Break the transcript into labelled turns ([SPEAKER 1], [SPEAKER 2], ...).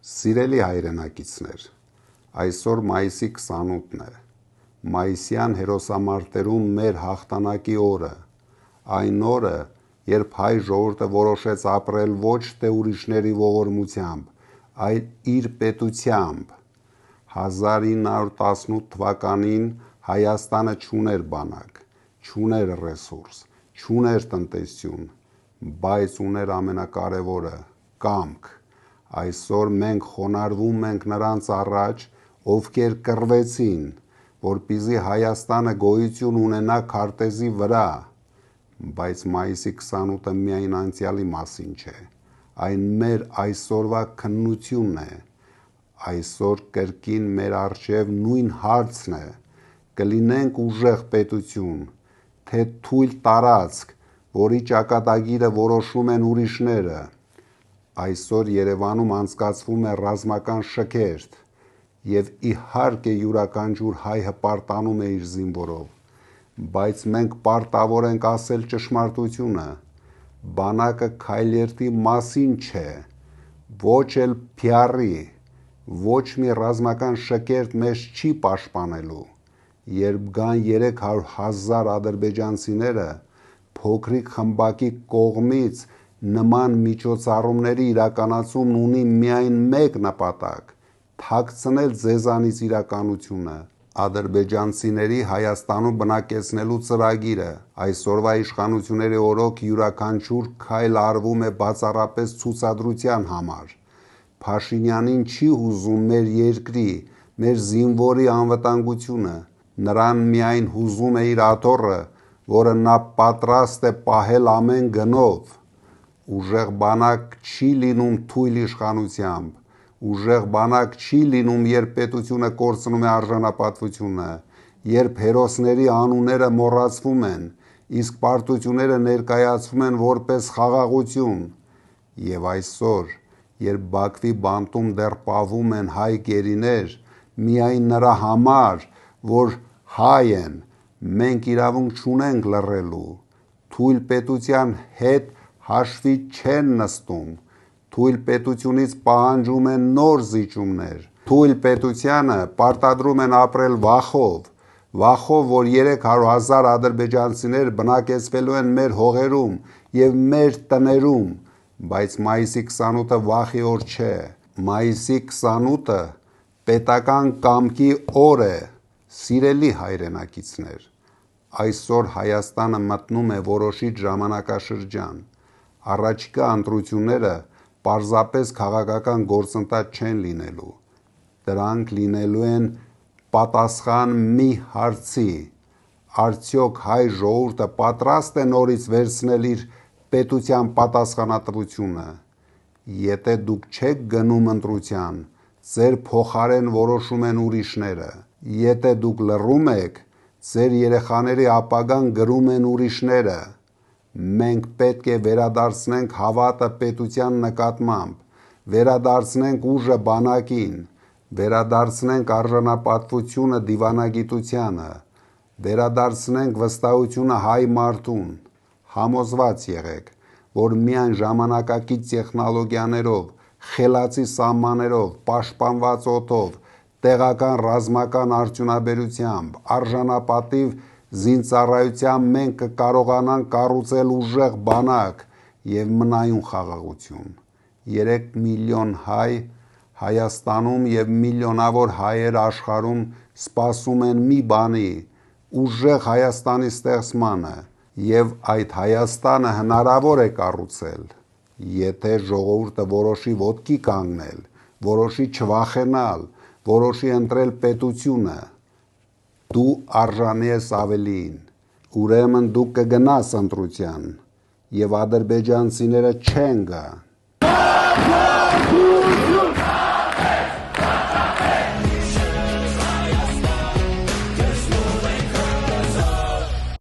[SPEAKER 1] Սիրելի հայրենակիցներ, այսօր մայիսի 28-ն է, մայիսյան հերոսամարտերում մեր հաղթանակի օրը, այն օրը, երբ հայ ժողովուրդը որոշեց ապրել ոչ թե ուրիշների ողորմությամբ, այլ իր պետությամբ։ 1918 թվականին Հայաստանը չուներ բանակ, չուներ ռեսուրս, չուներ տնտեսություն, բայց ուներ ամենակարևորը՝ կամք։ Այսօր մենք խոնարհվում ենք նրանց առաջ, ովքեր կռվեցին, որպեսզի Հայաստանը գոյություն ունենա քարտեզի վրա, բայց մայիսի 28-ը միայն անցյալի մասին չէ, այն մեր այսօրվա քննությունն է։ Այսօր կրկին մեր առջև նույն հարցն է՝ կլինենք ուժեղ պետություն, թե թույլ տարածք, որի ճակատագիրը որոշում են ուրիշները։ Այսօր Երևանում անցկացվում է ռազմական շքերթ, և իհարկե յուրաքանչյուր հայ հպարտանում է իր զինվորով, բայց մենք պարտավոր ենք ասել ճշմարտությունը։ Բանակը քայլերթի մասին չէ, ոչ էլ PR-ի, ոչ մի ռազմական շքերթ մեզ չի պաշտպանելու։ Երբ գան 300,000 ադրբեջանցիները, փոքրիկ խմբակի կողմից նման միջոցառումների իրականացումն ունի միայն մեկ նպատակ՝ թաքցնել ձեզանից իրականությունը։ Ադրբեջանցիների Հայաստանում բնակեցնելու ծրագիրը, այսօրվա իշխանությունների օրոք յուրաքանչյուր քայլ արվում է բացառապես ցուցադրության համար։ Փաշինյանին չի հուզում մեր երկրի, մեր զինվորի անվտանգությունը, նրան միայն հուզում է իր աթոռը, որը նա պատրաստ է պահել ամեն գնով։ Ուժեղ բանակ չի լինում թույլ իշխանությամբ, ուժեղ բանակ չի լինում, երբ պետությունը կորցնում է արժանապատվությունը, երբ հերոսների անունները մոռացվում են, իսկ պարտությունները ներկայացվում են որպես խաղաղություն։ Եվ այսօր, երբ Բաքվի բանտում դեռ պահվում են հայ գերիներ, միայն նրա համար, որ հայ են, մենք իրավունք չունենք լռելու։ Թույլ պետության հետ հաշվի չեն նստում, թույլ պետությունից պահանջում են նոր զիջումներ, թույլ պետությանը պարտադրում են ապրել վախով, որ 300,000 ադրբեջանցիներ բնակեցվելու են մեր հողերում և մեր տներում, բայց մայիսի 28-ը վախի օր չէ, մայիսի 28-ը պետական կամքի օր է։ Սիրելի հայրենակիցներ, այսօր Հայաստանը մտնում է որոշիչ ժամանակաշրջան։ Առաջիկա ընտրությունները պարզապես քաղաքական գործընթաց չեն լինելու, դրանք լինելու են պատասխան մի հարցի՝ արդյոք հայ ժողովուրդը պատրաստ է նորից վերցնել իր պետության պատասխանատվությունը։ Եթե դուք չեք գնում ընտրության, ձեր փոխարեն որոշում են ուրիշները։ Եթե դուք լռում եք, ձեր երեխաների ապագան գրում են ուրիշները։ Մենք պետք է վերադարձնենք հավատը պետության նկատմամբ, վերադարձնենք ուժը բանակին, վերադարձնենք արժանապատվությունը դիվանագիտությանը, վերադարձնենք վստահությունը հայ մարդուն։ Համոզված եղեք, որ միայն ժամանակակից տեխնոլոգիաներով, խելացի սահմաններով, պաշտպանված օդով, տեղական ռազմական արդյունաբերությամբ, արժանապատիվ զինծառայությամբ մենք կկարողանանք կառուցել ուժեղ բանակ և մնայուն խաղաղություն։ 3 միլիոն հայ Հայաստանում և միլիոնավոր հայեր աշխարհում սպասում են մի բանի՝ ուժեղ Հայաստանի ստեղծմանը, և այդ Հայաստանը հնարավոր է կառուցել, եթե ժողովուրդը որոշի ոտքի կանգնել, որոշի չվախենալ, որոշի ընտրել պետությունը։ Դու արժանի ես ավելիին, ուրեմն դու կգնաս ընտրության, և ադրբեջանցիները չեն գա։